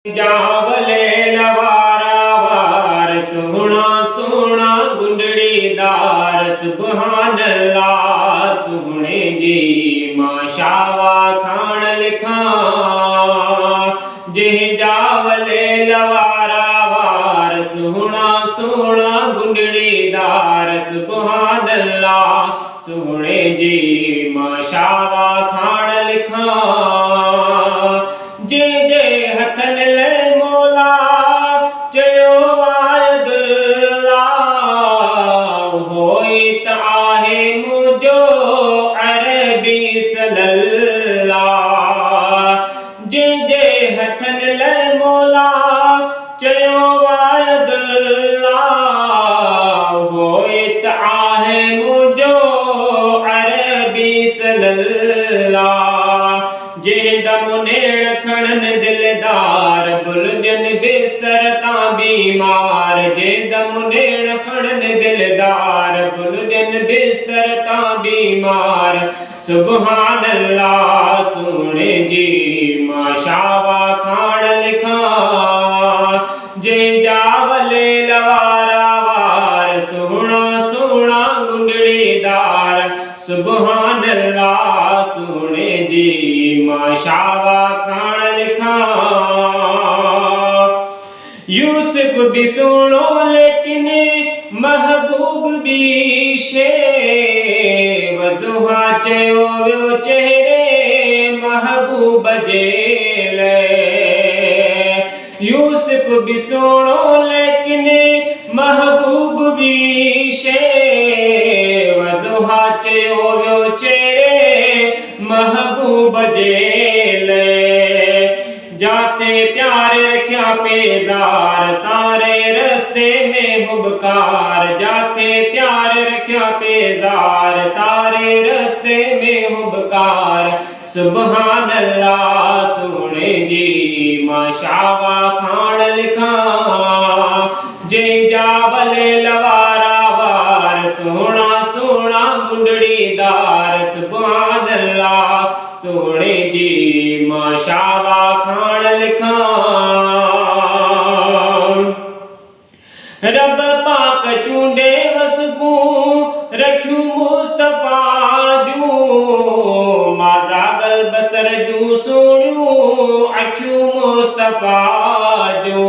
जावले लवारा वार सोहना सोहना गुंडड़ीदार सुबहान अल्लाह सोहने जी माशावा खान लिखा जे जावले लवारा वार सोहना सोहना गुंडड़ीदार सुबहान अल्लाह सोहने जी माशावा खान लिखा जे जे हथन ले मौला चयो आयदुल्ला होई त आहे मुझो अरबी सल्लल्ला जे जे हथन ले मौला चयो आयदुल्ला होई त आहे मुझो अरबी सल्लल्ला जे दमुनेड़ खड़न दिलदार बुलजन बिस्तर ता बीमार जे दमुनेड़ खड़न दिलदार बुलजन बिस्तर ता बीमार सुबहान अल्लाह सोहने जी माशावा खान लिखा जे जावले लवारा वार सोहना सोहना गुंडड़ीदार सुबहान अल्लाह सोहने जी माशावा खान लिखा यूसुफ भी सोनो लेकिन महबूब भी शे वजुहा चयो वियो चेहरे महबूब जेले यूसुफ भी सोनो लेकिन महबूब भी शे वजुहा चयो वियो चेहरे महबूब जेले जाते प्यार रख्या पेजार सारे रस्ते में हुबकार जाते प्यार रख्या पेजार सारे रस्ते में हुबकार सुबहान अल्लाह सोहने जी माशावा खान लिखा जे जावले लवारा वार सोहना सोहना गुंडड़ीदार सुबहान अल्लाह सोहने जी माशावा खान लिखा रब पाक चूंडे वसबू रखियो मुस्तफा जू माजागल बसर जू सोणियो अखियो मुस्तफा जो